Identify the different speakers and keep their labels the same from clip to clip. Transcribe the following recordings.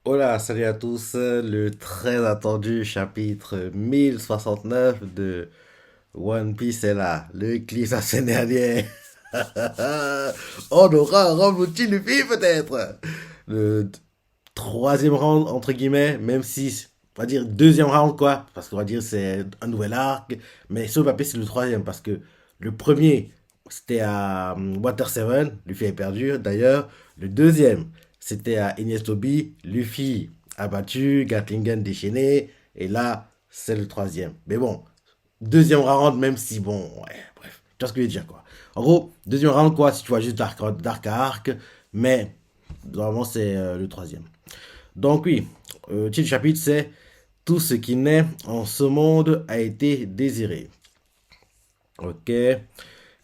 Speaker 1: Hola, salut à tous. Le très attendu chapitre 1069 de One Piece est là. Le clip la semaine dernière. On aura un Rambuti Luffy peut-être. Le troisième round entre guillemets, même si on va dire deuxième round quoi, parce qu'on va dire c'est un nouvel arc. Mais sur le papier c'est le troisième parce que le premier c'était à Water 7, Luffy a perdu d'ailleurs. Le deuxième c'était à Enies Lobby, Luffy a battu, Gatling déchaîné, et là c'est le troisième. Mais bon, deuxième round même si bon, ouais, bref, tu vois ce que je veux dire quoi. En gros, deuxième round quoi, si tu vois juste d'arc à arc, mais normalement c'est le troisième. Donc oui, le titre du chapitre c'est tout ce qui naît en ce monde a été désiré. Ok.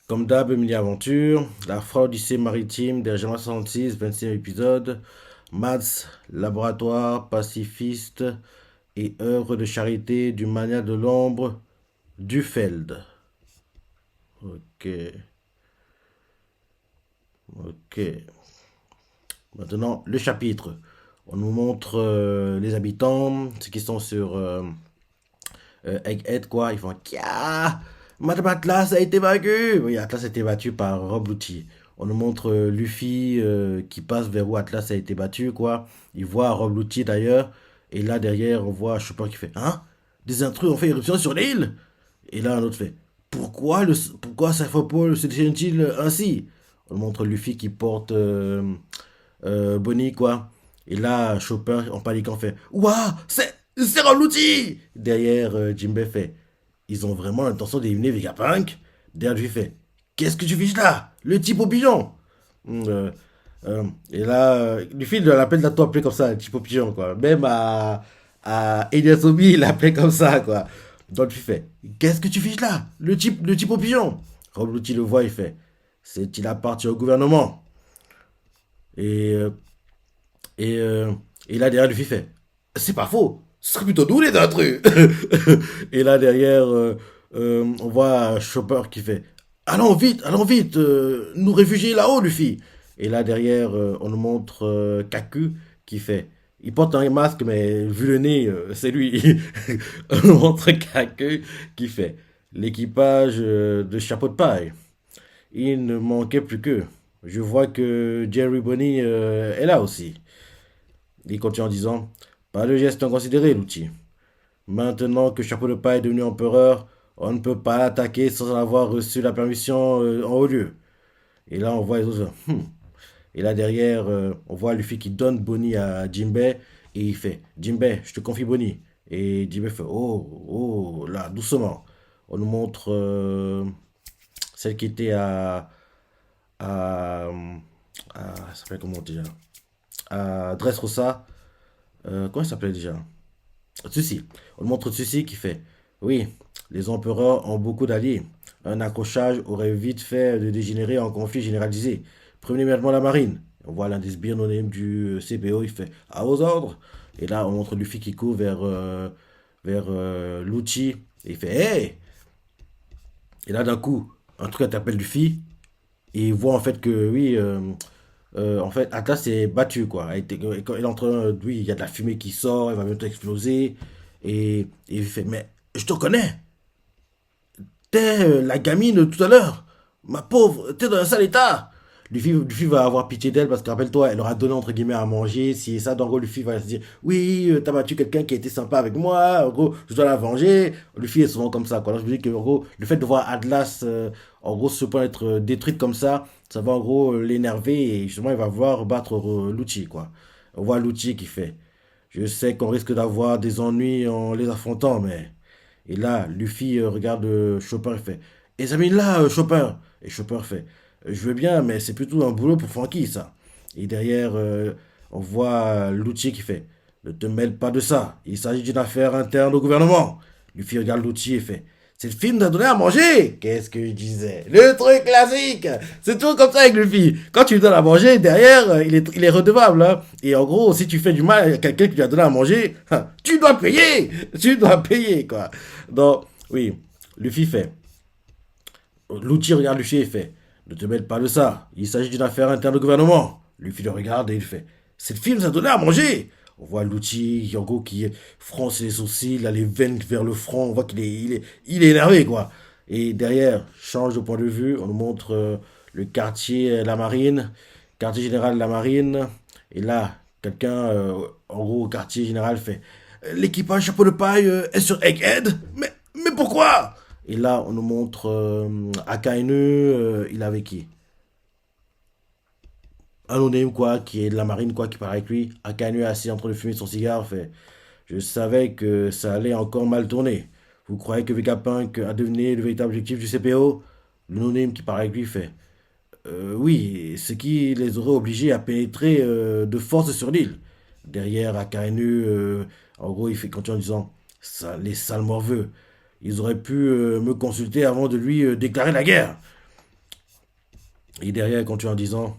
Speaker 1: Comme d'hab, mini-aventure. La fraude Odyssée maritime d'Ergema 66, 26e épisode. Mads, laboratoire, pacifiste et œuvre de charité du mania de l'ombre du Feld. Ok. Ok. Maintenant, le chapitre. On nous montre les habitants, ceux qui sont sur Egghead, quoi. Ils font Kia, Madame Atlas a été vaincu. Oui, Atlas a été battu par Rob Lucci. On nous montre Luffy qui passe vers où Atlas a été battu, quoi. Il voit Rob Lucci d'ailleurs. Et là, derrière, on voit Chopper qui fait Hein? Des intrus ont fait éruption sur l'île? Et là, un autre fait pourquoi Safopol se déchaîne-t-il ainsi? On montre Luffy qui porte Bonnie, quoi. Et là, Chopper, en paniquant, fait Ouah, c'est l'outil. Derrière, Jinbei fait Ils ont vraiment l'intention d'éliminer Vegapunk. Derrière, lui fait Qu'est-ce que tu fiches là? Le type au pigeon. Et là, Luffy il l'appelle d'un ton appelé comme ça, le type au pigeon, quoi. Même à Eliasobi, il l'appelait comme ça, quoi. Donc, lui fait Qu'est-ce que tu fiches là? Le type au pigeon. Rob Lucci le voit, il fait Il appartient au gouvernement. Et Et, euh, et là, derrière, Luffy fait C'est pas faux, ce serait plutôt nous les intrus. Et là, derrière, on voit Chopper qui fait allons vite, nous réfugier là-haut, Luffy. Et là, derrière, on nous montre Kaku qui fait Il porte un masque, mais vu le nez, c'est lui. On nous montre Kaku qui fait L'équipage de chapeau de paille. Il ne manquait plus que. Je vois que Jerry Bonnie est là aussi. Il continue en disant Pas de geste inconsidéré, l'outil. Maintenant que Chapeau de Paille est devenu empereur, on ne peut pas l'attaquer sans en avoir reçu la permission en haut lieu. Et là, on voit les autres. Et là, derrière, on voit Luffy qui donne Bonnie à Jinbei. Et il fait Jinbei, je te confie Bonnie. Et Jinbei fait Oh, oh, là, doucement. On nous montre celle qui était à, ça s'appelle comment déjà à Dressrosa. Comment ça s'appelait déjà Tsushi. On montre Tsushi qui fait Oui, les empereurs ont beaucoup d'alliés. Un accrochage aurait vite fait de dégénérer en conflit généralisé. Prenez immédiatement la marine. On voit l'un des sbires non du CPO, il fait À vos ordres. Et là, on montre Luffy qui court vers Lucci. Et il fait Hey. Et là, d'un coup, un truc interpelle Luffy. Et il voit en fait que, oui, en fait, Atlas s'est battu, quoi. Quand il est en train, oui, il y a de la fumée qui sort, il va bientôt exploser. Et il fait, mais je te connais. T'es la gamine de tout à l'heure. Ma pauvre, t'es dans un sale état. Luffy va avoir pitié d'elle parce que, rappelle-toi, elle aura donné entre guillemets à manger. Si ça, en gros, Luffy va se dire Oui, t'as battu quelqu'un qui a été sympa avec moi. En gros, je dois la venger. Luffy est souvent comme ça, quoi. Alors, je me dis que, en gros, le fait de voir Atlas, en gros, se point être détruite comme ça va en gros l'énerver et justement, il va vouloir battre Lucci, quoi. On voit Lucci qui fait Je sais qu'on risque d'avoir des ennuis en les affrontant, mais. Et là, Luffy regarde Chopper et fait Examine-la, Chopper. Et Chopper fait Je veux bien, mais c'est plutôt un boulot pour Frankie, ça. Et derrière, on voit Lucci qui fait Ne te mêle pas de ça. Il s'agit d'une affaire interne au gouvernement. Luffy regarde Lucci et fait C'est le film d'un donné à manger. Qu'est-ce que je disais Le truc classique. C'est tout comme ça avec Luffy. Quand tu lui donnes à manger, derrière, il est redevable. Hein. Et en gros, si tu fais du mal à quelqu'un qui lui a donné à manger, tu dois payer. Tu dois payer, quoi. Donc, oui, Luffy fait. Lucci regarde Luffy et fait Ne te mêle pas de ça. Il s'agit d'une affaire interne au gouvernement. Luffy le regarde et il fait C'est le film, ça donnait à manger. On voit Lucci, en gros, qui fronce les sourcils, il a les veines vers le front, on voit qu'il est énervé, quoi. Et derrière, change de point de vue, on nous montre le quartier La Marine, quartier général de La Marine. Et là, quelqu'un, en gros, au quartier général fait l'équipage chapeau de paille est sur Egghead? Mais pourquoi? Et là, on nous montre Akainu, il est avec qui? Un anonyme, quoi, qui est de la marine, quoi, qui parle avec lui. Akainu est assis en train de fumer son cigare, fait je savais que ça allait encore mal tourner. Vous croyez que Vegapunk a devenu le véritable objectif du CPO? L'anonyme qui parle avec lui fait oui, ce qui les aurait obligés à pénétrer de force sur l'île. Derrière Akainu, en gros, il fait continue en disant ça, les sales morveux. Ils auraient pu me consulter avant de lui déclarer la guerre. Et derrière, il continue en disant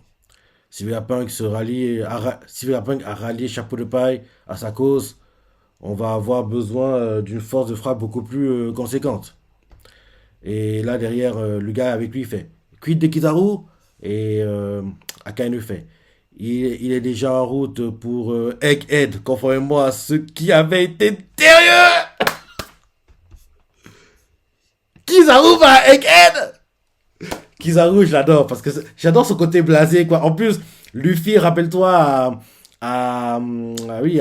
Speaker 1: si Vegapunk si Vegapunk a rallié Chapeau de Paille à sa cause, on va avoir besoin d'une force de frappe beaucoup plus conséquente. Et là, derrière, le gars avec lui fait Quid de Kizaru? Et Akainu fait il est déjà en route pour Egghead, conformément à ce qui avait été derrière Kizaru va à Egghead! Kizaru, je l'adore parce que j'adore son côté blasé, quoi. En plus, Luffy, rappelle-toi, oui,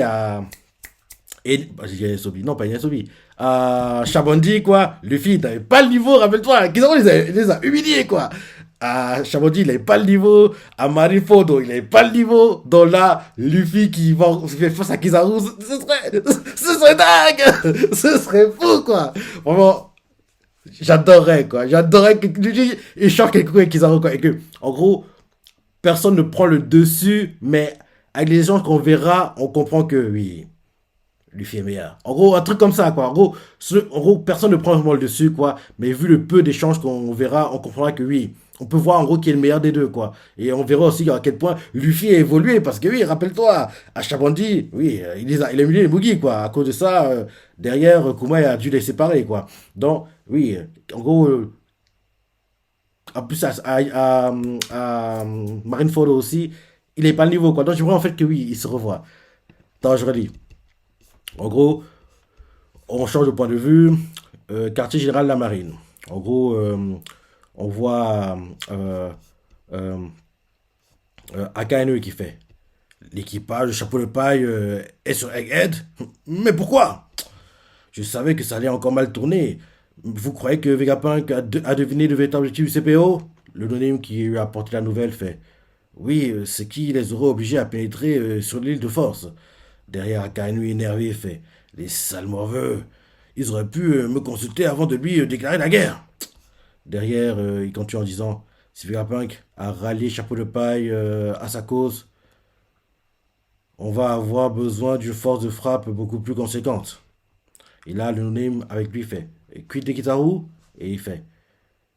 Speaker 1: j'ai dit Sobi, non, pas Sobi. Chabondi, quoi. Luffy, il n'avait pas le niveau, rappelle-toi. Kizaru, il les a humiliés, quoi. Chabondi, il n'avait pas le niveau. À Marineford, il n'avait pas le niveau. Donc là, Luffy qui va faire face à Kizaru, ce serait dingue! Ce serait fou, quoi. Vraiment. J'adorerais, quoi. J'adorerais que Luffy échange quelque chose avec Kizaru, quoi. Et que, en gros, personne ne prend le dessus, mais avec les gens qu'on verra, on comprend que, oui, Luffy est meilleur. En gros, un truc comme ça, quoi. En gros, personne ne prend vraiment le dessus, quoi. Mais vu le peu d'échanges qu'on verra, on comprendra que, oui, on peut voir, en gros, qui est le meilleur des deux, quoi. Et on verra aussi à quel point Luffy a évolué, parce que, oui, rappelle-toi, à Shabandi, oui, il a humilié les Mugi, quoi. À cause de ça, derrière, Kuma a dû les séparer, quoi. Donc, oui, en gros, en plus, à Marineford aussi, il n'est pas le niveau, quoi. Donc, je vois en fait que oui, il se revoit. Attends, je relis. En gros, on change de point de vue. Quartier général de la marine. En gros, on voit euh, Akainu qui fait l'équipage de chapeau de paille est sur Egghead. Mais pourquoi? Je savais que ça allait encore mal tourner. Vous croyez que Vegapunk a deviné le véritable objectif du CPO? Le anonyme qui lui a apporté la nouvelle fait oui, ce qui les aurait obligés à pénétrer sur l'île de force. Derrière, Akainu énervé fait les sales morveux. Ils auraient pu me consulter avant de lui déclarer la guerre. Derrière, il continue en disant si Vegapunk a rallié Chapeau de Paille à sa cause, on va avoir besoin d'une force de frappe beaucoup plus conséquente. Et là, l'anonyme avec lui fait Quid de Kitaru? Et il fait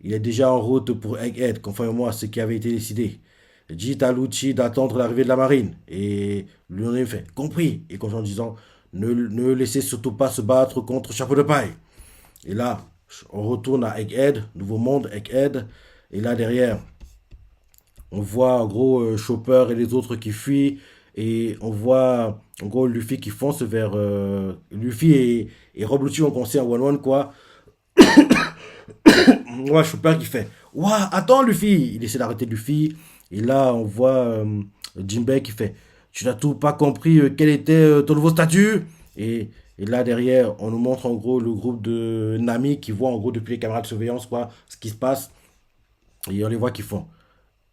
Speaker 1: il est déjà en route pour Egghead, conformément à ce qui avait été décidé. Dites à Lucci d'attendre l'arrivée de la marine. Et l'anonyme fait compris. Et continue en disant ne laissez surtout pas se battre contre Chapeau de Paille. Et là, on retourne à Egghead, nouveau monde, Egghead. Et là, derrière, on voit en gros Chopper et les autres qui fuient. Et on voit en gros Luffy qui fonce vers. Luffy et Rob Lucci ont commencé à one-one, quoi. Ouais, Chopper qui fait ouah, attends Luffy! Il essaie d'arrêter Luffy. Et là, on voit Jinbei qui fait tu n'as tout pas compris quel était ton nouveau statut? Et là, derrière, on nous montre en gros le groupe de Nami qui voit en gros depuis les caméras de surveillance, quoi, ce qui se passe. Et on les voit qui font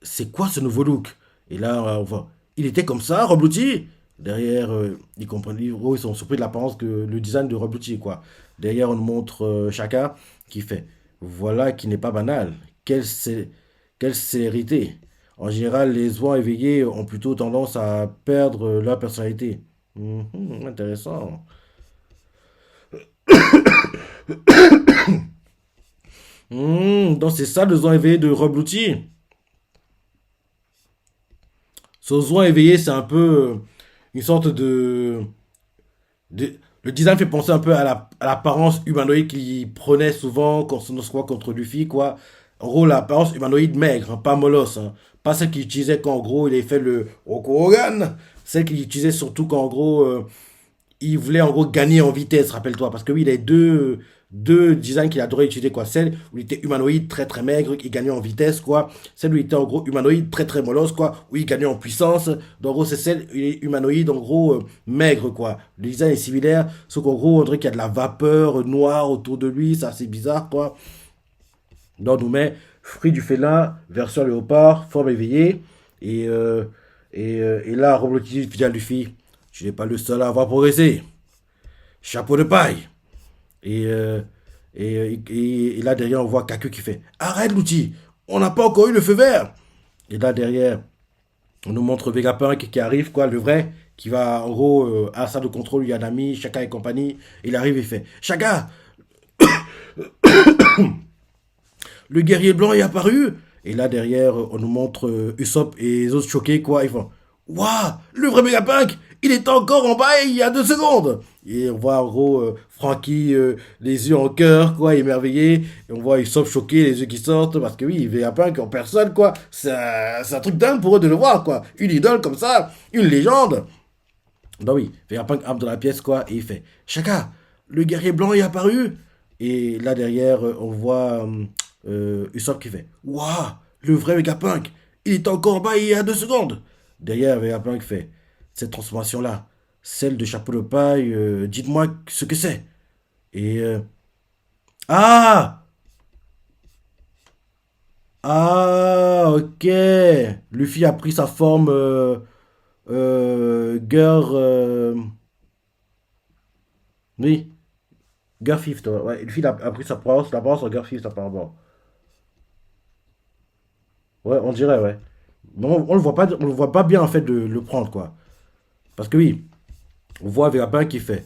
Speaker 1: c'est quoi ce nouveau look? Et là, on voit il était comme ça, Rob Lucci? Derrière, ils comprennent, ils sont surpris de l'apparence que le design de Rob Lucci, quoi. Derrière, on nous montre Shaka qui fait voilà qui n'est pas banal. Quelle célérité. En général, les oies éveillés ont plutôt tendance à perdre leur personnalité. Intéressant. Donc c'est ça le oies éveillé de Rob Lucci. Ce oies éveillé, c'est un peu une sorte de- le design fait penser un peu à l'apparence humanoïde qu'il prenait souvent contre, soit contre Luffy, quoi. En gros, l'apparence humanoïde maigre, hein, pas molosse, hein. Pas celle qu'il utilisait quand, en gros, il avait fait le Rokugan. Celle qu'il utilisait surtout quand, en gros, il voulait en gros gagner en vitesse, rappelle-toi. Parce que oui, il avait deux designs qu'il adorait utiliser, quoi. Celle où il était humanoïde, très très maigre, il gagnait en vitesse, quoi. Celle où il était en gros humanoïde, très très molosse, quoi. Où il gagnait en puissance. Donc, en gros, c'est celle où il est humanoïde, en gros, maigre, quoi. Le design est similaire, sauf qu'en gros, on dirait qu'il y a de la vapeur noire autour de lui, c'est assez bizarre, quoi. Donc, on nous met fruit du félin, version léopard, forme éveillée. Et, euh, et là, Roblox dit à Luffy, tu n'es pas le seul à avoir progressé. Chapeau de paille. Et, euh, et là, derrière, on voit Kaku qui fait arrête l'outil, on n'a pas encore eu le feu vert. Et là, derrière, on nous montre Vegapunk qui arrive, quoi, le vrai, qui va en gros à la salle de contrôle, Yanami, Shaka et compagnie. Il arrive et fait Shaka, le guerrier blanc est apparu. Et là, derrière, on nous montre Usopp et les autres choqués, quoi. Ils font waouh, le vrai Megapunk, il est encore en bas il y a 2 secondes. Et on voit en gros Frankie, les yeux en cœur, quoi, émerveillé. Et on voit Usopp choqué, les yeux qui sortent. Parce que oui, Vegapunk en personne, quoi. C'est un truc dingue pour eux de le voir, quoi. Une idole comme ça, une légende. Donc oui, Vegapunk entre dans la pièce, quoi. Et il fait Shaka, le guerrier blanc est apparu. Et là, derrière, on voit Usopp qui fait waouh, le vrai Vegapunk, il est encore en bas il y a 2 secondes. Derrière, Vegapunk fait cette transformation-là, celle de chapeau de paille, dites-moi ce que c'est. Et. Ah Ah, ok. Luffy a pris sa forme. Girl. Oui, Girl Fifth. Ouais. Ouais, Luffy a pris sa apparence en Girl Fifth, apparemment. Ouais, on dirait, ouais. Mais on le voit pas bien, en fait, de le prendre, quoi. Parce que oui, on voit Vegapunk qui fait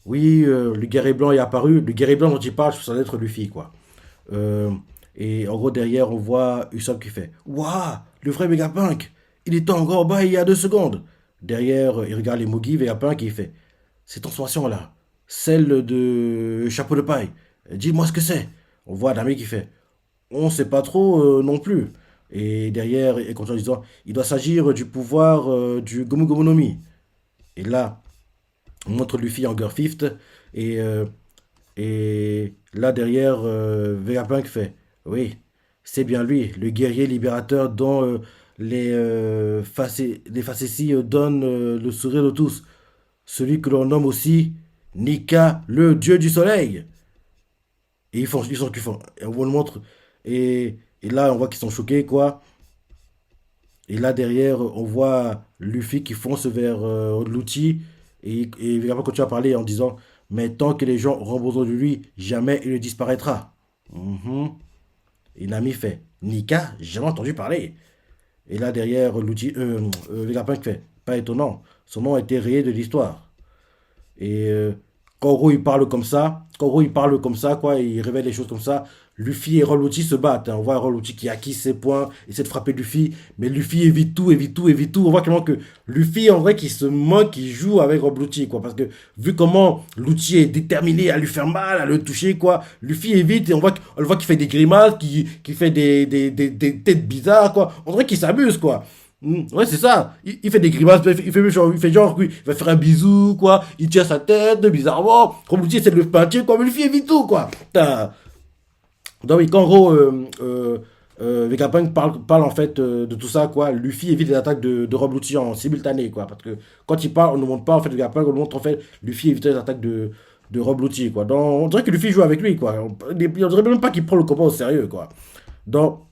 Speaker 1: oui, le guerrier blanc est apparu. Le guerrier blanc dont il parle, ça doit être Luffy, quoi. Euh, et en gros, derrière, on voit Usopp qui fait waouh, le vrai Vegapunk, il était encore en bas il y a 2 secondes. Derrière, il regarde les Mugi, Vegapunk, et il fait cette transformation-là, celle de chapeau de paille, dis-moi ce que c'est. On voit Nami qui fait on sait pas trop non plus. Et derrière, il continue en disant il doit s'agir du pouvoir du Gomu Gomu no Mi. Et là, on montre Luffy en Girl Fifth. Et, euh, et là, derrière, Vegapunk fait oui, c'est bien lui, le guerrier libérateur dont les facéties donnent le sourire de tous. Celui que l'on nomme aussi Nika, le dieu du soleil. Et ils font, et on le montre. Et là, on voit qu'ils sont choqués, quoi. Et là, derrière, on voit Luffy qui fonce vers l'outil. Et Vegapunk continue à parler en disant mais tant que les gens auront besoin de lui, jamais il ne disparaîtra. Mhm. Et Nami fait Nika, j'ai jamais entendu parler. Et là, derrière, Vegapunk fait pas étonnant, son nom a été rayé de l'histoire. Et quand Gros il parle comme ça, quoi, il révèle les choses comme ça, Luffy et Rollucci se battent. Hein. On voit Rollucci qui acquise ses points, essaie de frapper Luffy, mais Luffy évite tout, évite tout, évite tout. On voit clairement que Luffy, en vrai, qui se moque, qui joue avec Rollucci, quoi. Parce que vu comment Lucci est déterminé à lui faire mal, à le toucher, quoi, Luffy évite et on le voit qu'il fait des grimaces, qui fait des têtes bizarres, quoi. On dirait qu'il s'amuse, quoi. Ouais, c'est ça. Il fait des grimaces, il fait genre, oui, il va faire un bisou, quoi. Il tient sa tête, bizarrement. Romuti essaie de le peinture, quoi. Mais le film évite tout, quoi. Putain. Donc, oui, qu'en gros, Vegapunk parle en fait de tout ça, quoi. Luffy évite les attaques de Rob Lucci en simultané, quoi. Parce que quand il parle, on ne montre pas, en fait, Vegapunk, on nous montre, en fait, Luffy évite les attaques de Rob Lucci, quoi. Donc, on dirait que Luffy joue avec lui, quoi. On dirait même pas qu'il prend le combat au sérieux, quoi. Donc,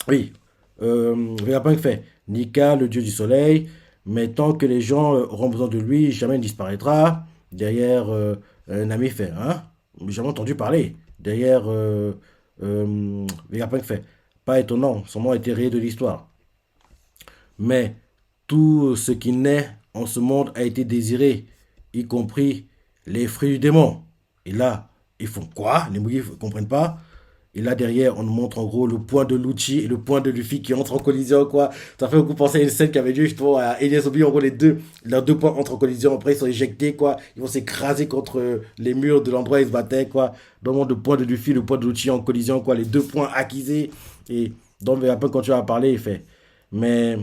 Speaker 1: oui, Vegapunk fait Nika, le dieu du soleil, mais tant que les gens auront besoin de lui, jamais il ne disparaîtra. Derrière, Nami fait hein, j'ai jamais entendu parler. Derrière, Vegapunk fait pas étonnant, son nom a été rayé de l'histoire. Mais tout ce qui naît en ce monde a été désiré, y compris les fruits du démon. Et là, ils font quoi? Les mouillés ne comprennent pas. Et là, derrière, on nous montre en gros le point de Lucci et le point de Luffy qui entrent en collision, quoi. Ça fait beaucoup penser à une scène qui avait lieu justement à Enies Obi. En gros, leurs deux points entrent en collision. Après, ils sont éjectés, quoi. Ils vont s'écraser contre les murs de l'endroit où ils se battaient, quoi. Donc, le point de Luffy, le point de Lucci en collision, quoi. Les deux points acquisés. Et donc, après, quand tu vas parler, il fait mais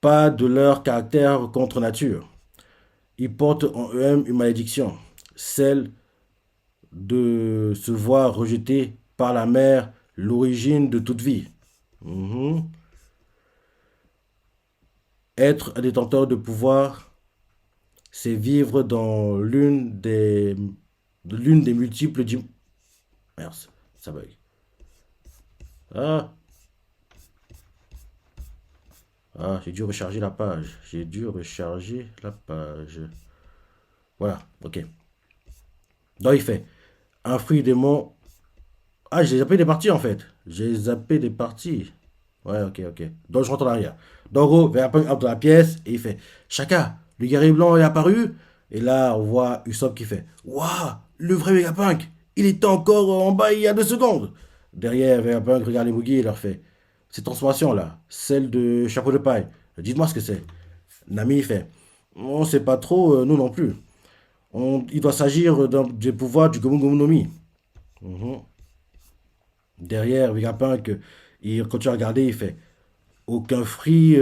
Speaker 1: pas de leur caractère contre nature. Ils portent en eux-mêmes une malédiction, celle de se voir rejeté par la mère, l'origine de toute vie. Mhm. Être un détenteur de pouvoir, c'est vivre dans l'une des multiples Merde, ça bug. Ah, j'ai dû recharger la page. J'ai dû recharger la page. Voilà, ok. Donc il fait un fruit démon. Ah, j'ai zappé des parties en fait. J'ai zappé des parties. Ouais, ok, ok. Donc je rentre en arrière. Donc en gros, Vegapunk entre dans la pièce et il fait Shaka, le guerrier blanc est apparu. Et là, on voit Usopp qui fait Waouh, le vrai Vegapunk, il était encore en bas il y a 2 secondes. Derrière, Vegapunk regarde les Mugi et leur fait Cette transformation là, celle de chapeau de paille, dites-moi ce que c'est. Nami il fait On sait pas trop, nous non plus. Il doit s'agir des pouvoirs du Gomu Gomu no Mi. Mhm. Derrière, Vegapunk, il continue à regarder, il fait aucun fruit,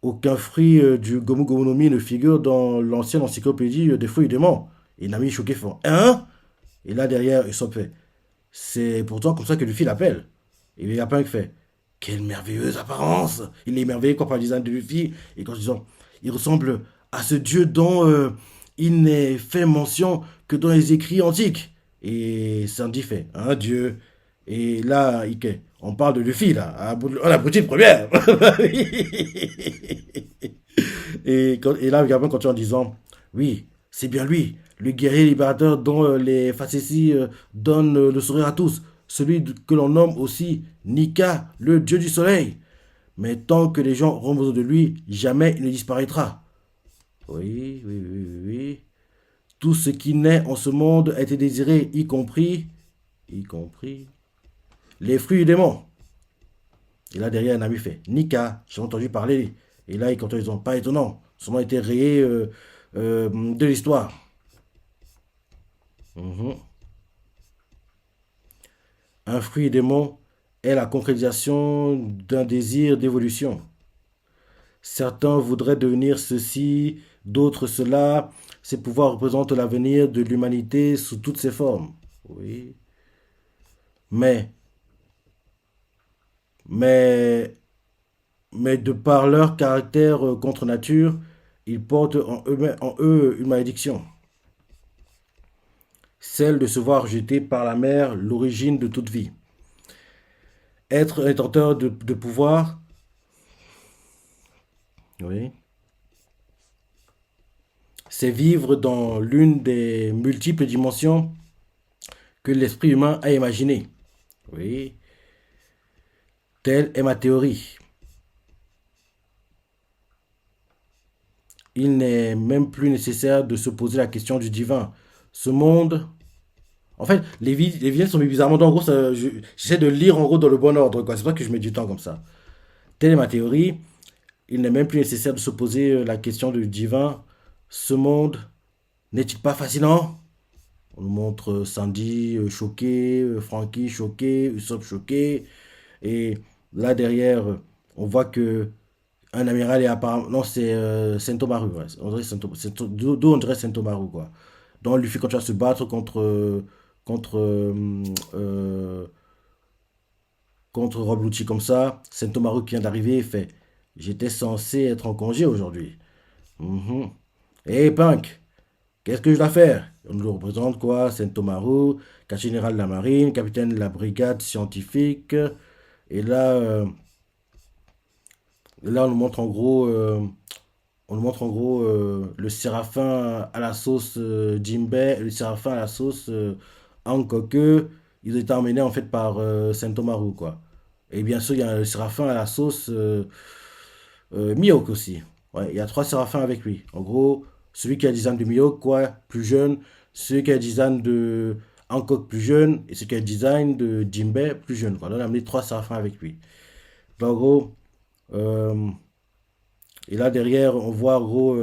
Speaker 1: aucun fruit du Gomu Gomu no Mi ne figure dans l'ancienne encyclopédie des fruits du démon. Et Nami choqué fait Hein? Et là derrière, il s'en fait C'est pourtant comme ça que Luffy l'appelle. Et Vegapunk fait Quelle merveilleuse apparence! Il est émerveillé quand par le design de Luffy et quand disant Il ressemble à ce dieu dont il n'est fait mention que dans les écrits antiques. Et Sandy fait Un dieu. Et là, on parle de Luffy, là. On a brûlé de première. Et là, Vegapunk continue en disant Oui, c'est bien lui, le guerrier libérateur dont les facéties donnent le sourire à tous. Celui que l'on nomme aussi Nika, le dieu du soleil. Mais tant que les gens auront besoin de lui, jamais il ne disparaîtra. Oui, oui, oui, oui, oui. Tout ce qui naît en ce monde a été désiré, y compris les fruits du démon. Et là, derrière, un ami fait Nika, j'ai entendu parler. Et là, quand ils ont pas étonnant, son nom a été rayé de l'histoire. Mhm. Un fruit démon est la concrétisation d'un désir d'évolution. Certains voudraient devenir ceci, d'autres cela. Ces pouvoirs représentent l'avenir de l'humanité sous toutes ses formes. Oui. Mais, mais, mais de par leur caractère contre nature, ils portent en eux une malédiction. Celle de se voir jeté par la mer, l'origine de toute vie. Être détenteur de pouvoir, oui, c'est vivre dans l'une des multiples dimensions que l'esprit humain a imaginées. Oui, telle est ma théorie. Il n'est même plus nécessaire de se poser la question du divin. Ce monde. En fait, les vignettes sont mis bizarrement. En gros, j'essaie de lire en gros dans le bon ordre. C'est pas que je mets du temps comme ça. Telle est ma théorie. Il n'est même plus nécessaire de se poser la question du divin. Ce monde n'est-il pas fascinant? On nous montre Sandy choqué, Frankie choqué, Usopp choqué. Et là derrière, on voit que un amiral est apparemment. Non, c'est Sentomaru. Ouais. On dirait d'où on dirait Sentomaru, quoi. Donc Luffy continue à se battre contre, euh, contre Rob Lucci comme ça. Sentomaru qui vient d'arriver fait J'étais censé être en congé aujourd'hui. Mhm. Hey Punk, qu'est-ce que je dois faire? On nous représente quoi? Sentomaru, quartier général de la marine, capitaine de la brigade scientifique. Et là, on nous montre en gros le séraphin à la sauce Jinbei, le séraphin à la sauce Hankoke. Ils ont été emmenés en fait par Sentomaru, quoi. Et bien sûr, il y a le séraphin à la sauce Mihawk aussi. Ouais, il y a 3 séraphins avec lui. En gros, celui qui a le design de Mihawk, quoi, plus jeune, celui qui a le design de Hancock plus jeune, et celui qui a le design de Jinbei plus jeune, quoi. Donc, on a amené 3 séraphins avec lui. Donc, en gros, euh, et là derrière, on voit en gros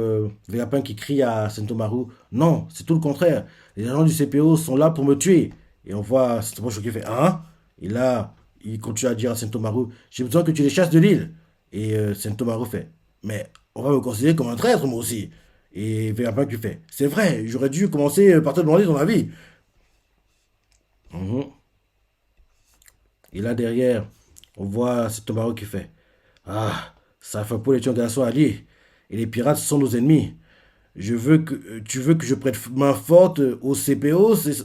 Speaker 1: Vegapunk qui crie à Sentomaru Non, c'est tout le contraire. Les agents du CPO sont là pour me tuer. Et on voit Sentomaru qui fait Hein? Et là, il continue à dire à Sentomaru J'ai besoin que tu les chasses de l'île. Et Saint-Thomas fait, mais on va me considérer comme un traître, moi aussi. Et Vegapunk lui fait, c'est vrai, j'aurais dû commencer par te demander ton avis. Mhm. Et là derrière, on voit Saint-Thomas qui fait, ah, ça fait pour les garçons alliés. Et les pirates sont nos ennemis. Tu veux que je prête main forte au CPO, c'est...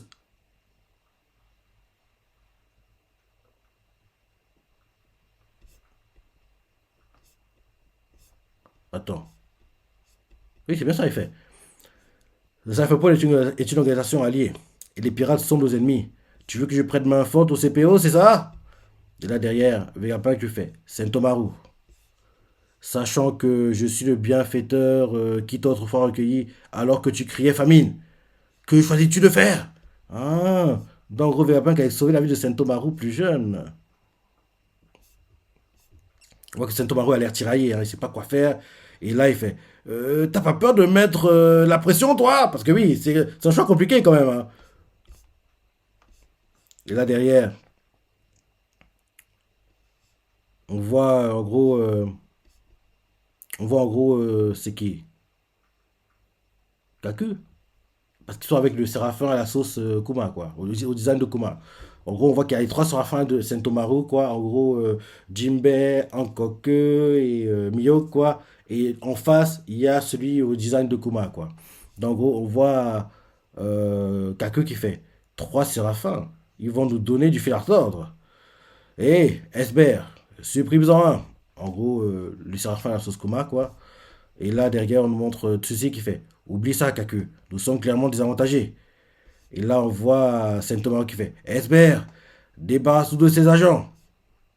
Speaker 1: Attends. Oui, c'est bien ça, il fait. Ça fait pas est une organisation alliée. Et les pirates sont nos ennemis. Tu veux que je prête main forte au CPO, c'est ça? Et là derrière, Vegapunk lui fait, Sentomaru, sachant que je suis le bienfaiteur qui t'a autrefois recueilli alors que tu criais famine. Que choisis-tu de faire? Ah, donc gros Vegapunk a sauvé la vie de Sentomaru plus jeune. On voit que Sentomaru a l'air tiraillé, hein, il sait pas quoi faire. Et là, il fait, t'as pas peur de mettre la pression, toi? Parce que oui, c'est un choix compliqué quand même, hein. Et là derrière, on voit en gros, c'est qui? Kaku. Parce qu'ils sont avec le Séraphin à la sauce Kuma, quoi, au design de Kuma. En gros, on voit qu'il y a les trois Séraphins de Sentomaru, quoi. En gros, Jinbei, Hankoku et Mio, quoi. Et en face, il y a celui au design de Kuma, quoi. Donc, en gros, on voit Kaku qui fait trois Séraphins. Ils vont nous donner du fil à retordre. Hé, Esbert, supprime-en un. En gros, le Séraphin à la sauce Kuma, quoi. Et là, derrière, on nous montre Tsuzi qui fait oublie ça, Kaku. Nous sommes clairement désavantagés. Et là, on voit Saint-Thomas qui fait Esbert, débarrasse-nous de ses agents.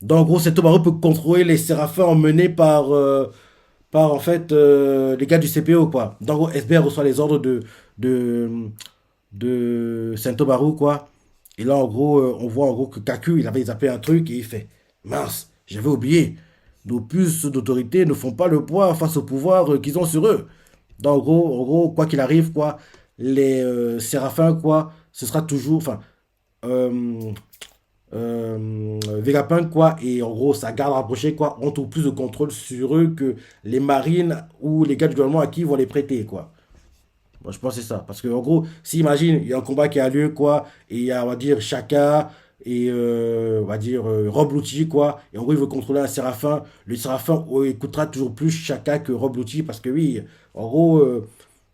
Speaker 1: Donc, en gros, Saint-Thomas peut contrôler les séraphins emmenés par en fait, les gars du CPO, quoi. Donc, en gros, Esbert reçoit les ordres de, de Saint-Thomas, quoi. Et là, en gros, on voit en gros que Kaku, il avait zappé un truc et il fait mince, j'avais oublié. Nos puces d'autorité ne font pas le poids face au pouvoir qu'ils ont sur eux. Donc, en gros, quoi qu'il arrive, quoi, les séraphins, quoi, ce sera toujours, enfin, euh, Vegapunk, quoi, et en gros, sa garde rapprochée, quoi, ont tout plus de contrôle sur eux que les marines ou les gars du gouvernement à qui ils vont les prêter, quoi. Moi, je pense que c'est ça. Parce que, en gros, si imagine, il y a un combat qui a lieu, quoi, et il y a, on va dire, Shaka et, on va dire, Rob Lucci, quoi, et en gros, il veut contrôler un Séraphin. Le Séraphin écoutera toujours plus Shaka que Rob Lucci, parce que oui, en gros,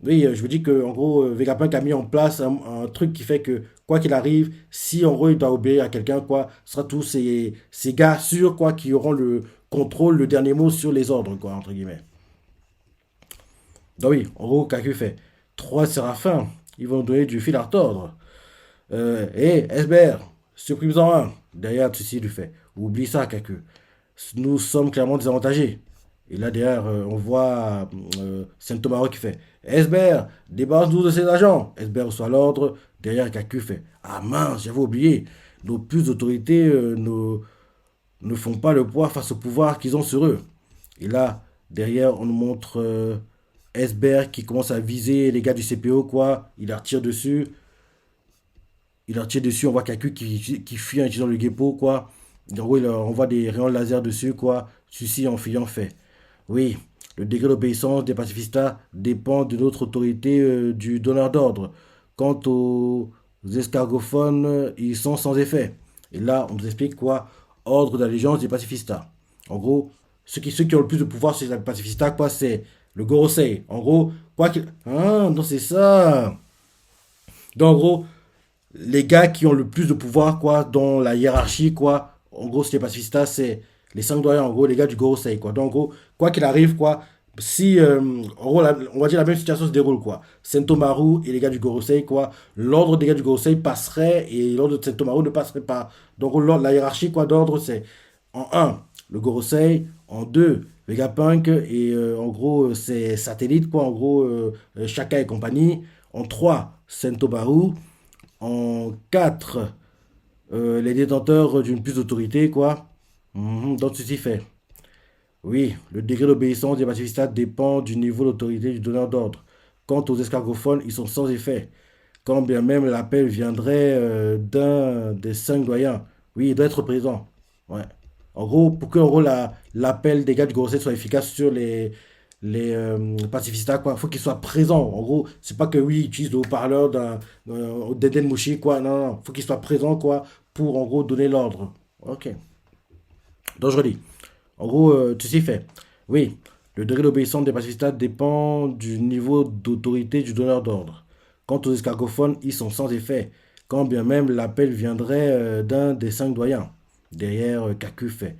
Speaker 1: oui, je vous dis que, en gros, Vegapunk a mis en place un truc qui fait que, quoi qu'il arrive, si, en gros, il doit obéir à quelqu'un, quoi, ce sera tous ces gars sûrs, quoi, qui auront le contrôle, le dernier mot sur les ordres, quoi, entre guillemets. Donc oui, en gros, Kaku fait trois séraphins. Ils vont donner du fil à retordre. Esbert, supprime-en un. Derrière, ceci lui fait. Oublie ça, Kaku. Nous sommes clairement désavantagés. Et là, derrière, on voit Saint-Thomas qui fait Esbert, débarrasse-nous de ces agents. Esbert reçoit l'ordre. Derrière, Kaku fait ah mince, j'avais oublié. Nos plus d'autorité ne font pas le poids face au pouvoir qu'ils ont sur eux. Et là, derrière, on nous montre Esbert qui commence à viser les gars du CPO, quoi. Il leur tire dessus. Il leur tire dessus. On voit quelqu'un qui fuit en utilisant le guépo, quoi. En gros, il leur envoie des rayons laser dessus, quoi. Celui-ci, en fuyant, fait. Oui, le degré d'obéissance des pacifistas dépend de notre autorité du donneur d'ordre. Quant aux escargophones, ils sont sans effet. Et là, on nous explique quoi? Ordre d'allégeance des pacifistas. En gros, ceux qui ont le plus de pouvoir sur les pacifistas, quoi, c'est le Gorosei. En gros, quoi qu'il... Ah, non, c'est ça. Donc, en gros, les gars qui ont le plus de pouvoir, quoi, dans la hiérarchie, quoi, en gros, c'est les pacifistas, c'est les cinq doyens, en gros, les gars du Gorosei, quoi. Donc, en gros, quoi qu'il arrive, quoi, si, en gros, on va dire la même situation se déroule, quoi. Sentomaru et les gars du Gorosei, quoi, l'ordre des gars du Gorosei passerait et l'ordre de Sentomaru ne passerait pas. Donc, la hiérarchie, quoi, d'ordre, c'est en un le Gorosei, en 2 Vegapunk et en gros, ses satellites, quoi, en gros, Shaka et compagnie, en 3 Sentomaru, en 4 les détenteurs d'une plus d'autorité, quoi. Donc, ceci fait. Oui, le degré d'obéissance des pacifistas dépend du niveau d'autorité du donneur d'ordre. Quant aux escargophones, ils sont sans effet. Quand bien même l'appel viendrait d'un des cinq doyens. Oui, il doit être présent. Ouais. En gros, pour que en gros, l'appel des gars du Gorosei soit efficace sur les pacifistas, quoi, faut qu'ils soient présents. En gros, c'est pas que oui, ils utilisent le haut-parleur d'Eden Mushi, quoi. Non, non, faut qu'ils soient présents, quoi, pour en gros donner l'ordre. Ok. Donc je redis. En gros, tu s'y fais. Oui, le degré d'obéissance des pacifistas dépend du niveau d'autorité du donneur d'ordre. Quant aux escargophones, ils sont sans effet, quand bien même l'appel viendrait d'un des 5 doyens. Derrière, Kaku fait.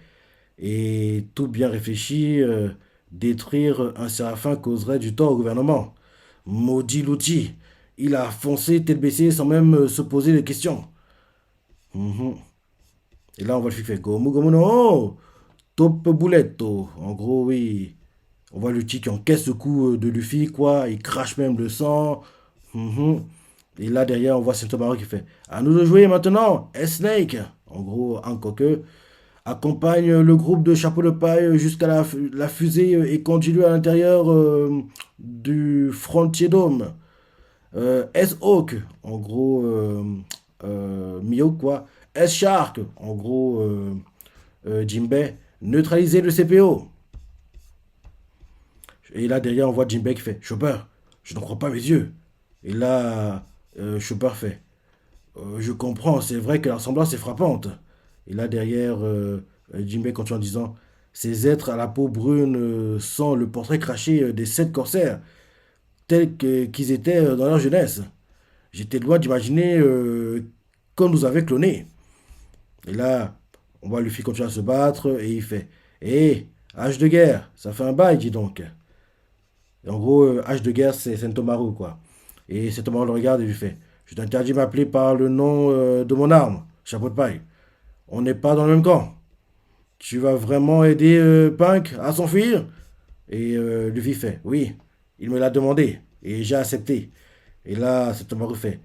Speaker 1: Et tout bien réfléchi, détruire un séraphin causerait du tort au gouvernement. Maudit l'outil. Il a foncé tête baissée sans même se poser de questions. Mhm. Et là, on voit le flic faire Gomu Gomu no Top Bouletto. En gros, oui. On voit l'outil qui encaisse le coup de Luffy, quoi. Il crache même le sang. Mhm. Et là, derrière, on voit Sentomaru qui fait à nous de jouer maintenant, S-Snake. En gros, encore que accompagne le groupe de chapeau de paille jusqu'à la fusée et conduit-le à l'intérieur du Frontier Dome. S-Hawk, en gros, Mihawk, quoi. S-Shark, en gros, Jinbei, neutraliser le CPO. Et là, derrière, on voit Jinbei qui fait Chopper, je n'en crois pas mes yeux. Et là, Chopper fait je comprends, c'est vrai que la ressemblance est frappante. Et là, derrière, Jinbei continue en disant ces êtres à la peau brune sont le portrait craché des 7 corsaires, qu'ils étaient dans leur jeunesse. J'étais loin d'imaginer qu'on nous avait clonés. Et là, on voit Luffy continuer à se battre et il fait hé, hache de guerre, ça fait un bail, dis donc. Et en gros, hache de guerre, c'est Sentomaru, quoi. Et Sentomaru le regarde et lui fait je t'interdis de m'appeler par le nom de mon arme, chapeau de paille. On n'est pas dans le même camp. Tu vas vraiment aider Punk à s'enfuir? Et Luffy fait oui, il me l'a demandé et j'ai accepté. Et là, Sentomaru fait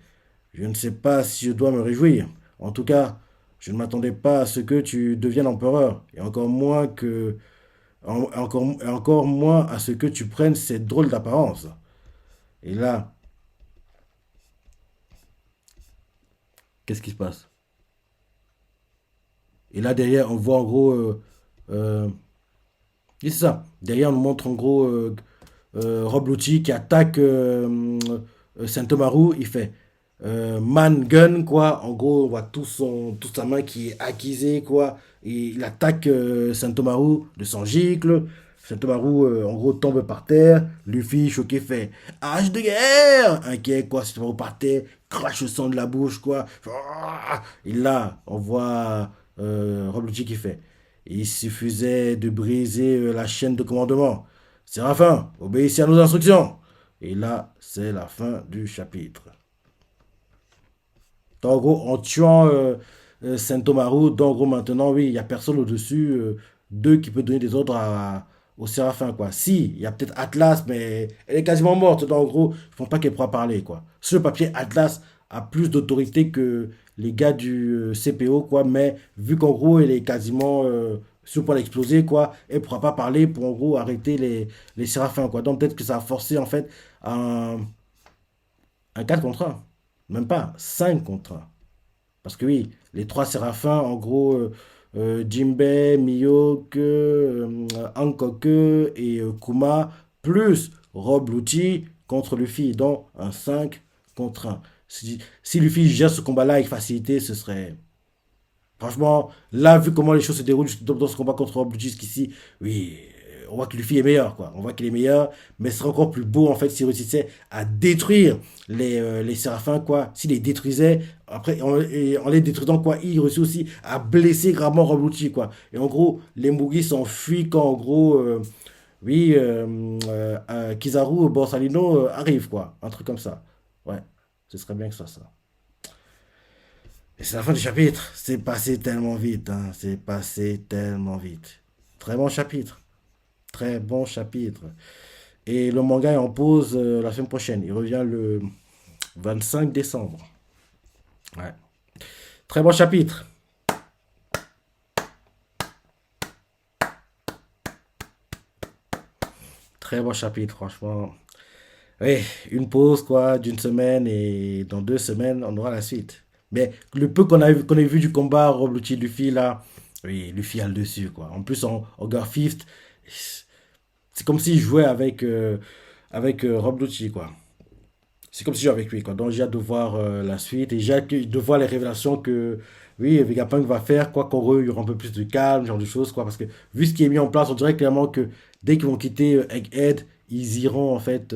Speaker 1: je ne sais pas si je dois me réjouir. En tout cas, je ne m'attendais pas à ce que tu deviennes empereur, et encore moins à ce que tu prennes cette drôle d'apparence. Et là, qu'est-ce qui se passe? Et là, derrière, on voit en gros. Et c'est ça. Derrière, on nous montre en gros Rob Lucci qui attaque Saint-Omaru. Il fait man gun, quoi. En gros, on voit toute sa main qui est aiguisée, quoi. Et il attaque Saint-Omaru de son gicle. Saint-Omaru, en gros, tombe par terre. Luffy, choqué, fait hache de guerre. Inquiet, quoi. Saint-Omaru par terre, crache le sang de la bouche, quoi. Et là, on voit Rob Lucci qui fait il suffisait de briser la chaîne de commandement. Séraphin, obéissez à nos instructions. Et là, c'est la fin du chapitre. Donc, en gros, en tuant Saint-Omaru, donc en gros, maintenant, oui, il n'y a personne au-dessus d'eux qui peut donner des ordres au Séraphin, quoi. Si, il y a peut-être Atlas, mais elle est quasiment morte. Donc, en gros, je ne pense pas qu'elle pourra parler, quoi. Sur le papier, Atlas a plus d'autorité que les gars du CPO, quoi. Mais vu qu'en gros, elle est quasiment sur le point d'exploser, quoi, elle ne pourra pas parler pour, en gros, arrêter les Séraphins, quoi. Donc, peut-être que ça a forcé, en fait, un, un 4 contre 1. Même pas, 5 contre 1. Parce que oui, les 3 séraphins, en gros, Jinbei, Mihawk, Hancock et Kuma, plus Rob Lucci contre Luffy, donc un 5 contre 1. Si Luffy gère ce combat-là avec facilité, ce serait... Franchement, là, vu comment les choses se déroulent dans ce combat contre Rob Lucci jusqu'ici, oui, on voit que Luffy est meilleur, quoi. On voit qu'il est meilleur, mais ce serait encore plus beau, en fait, s'il réussissait à détruire les séraphins, quoi. S'il les détruisait, après, en les détruisant, quoi, il réussit aussi à blesser gravement Rob Lucci, quoi. Et en gros, les Mugi s'enfuient quand, en gros, oui, Kizaru Borsalino arrive, quoi. Un truc comme ça. Ouais, ce serait bien que ce soit ça. Et c'est la fin du chapitre. C'est passé tellement vite, hein. C'est passé tellement vite. Très bon chapitre. Très bon chapitre. Et le manga est en pause la semaine prochaine. Il revient le 25 décembre. Ouais. Très bon chapitre. Très bon chapitre, franchement. Oui, une pause quoi d'une semaine et dans 2 semaines, on aura la suite. Mais le peu qu'on a vu du combat Rob Lucci Luffy là, Oui, Luffy a le dessus, quoi. En plus, en Garfist, c'est comme s'il jouait avec Rob Lucci, quoi. C'est comme si je jouais avec lui, quoi. Donc j'ai hâte de voir la suite et j'ai hâte de voir les révélations que, oui, Vegapunk va faire, quoi, qu'en il y aura un peu plus de calme, ce genre de choses, quoi. Parce que vu ce qui est mis en place, on dirait clairement que dès qu'ils vont quitter Egghead, ils iront, en fait,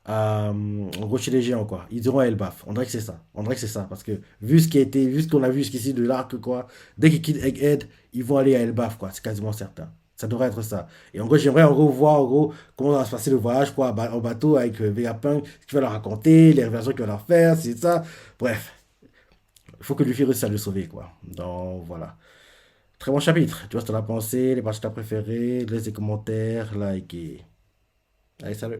Speaker 1: en gros, chez les géants, quoi. Ils iront à Elbaf. On dirait que c'est ça. On dirait que c'est ça. Parce que vu ce qu'on a vu jusqu'ici de l'arc, quoi, dès qu'ils quittent Egghead, ils vont aller à Elbaf, quoi. C'est quasiment certain. Ça devrait être ça. Et en gros, j'aimerais en gros voir en gros comment va se passer le voyage quoi, en bateau avec Vegapunk, ce qu'il va leur raconter, les révélations qu'il va leur faire, c'est ça. Bref, il faut que Luffy réussisse à le sauver quoi. Donc voilà. Très bon chapitre. Tu vois ce que t'en as pensé, les parties que t'as préférées, laisse des commentaires, like et... Allez, salut.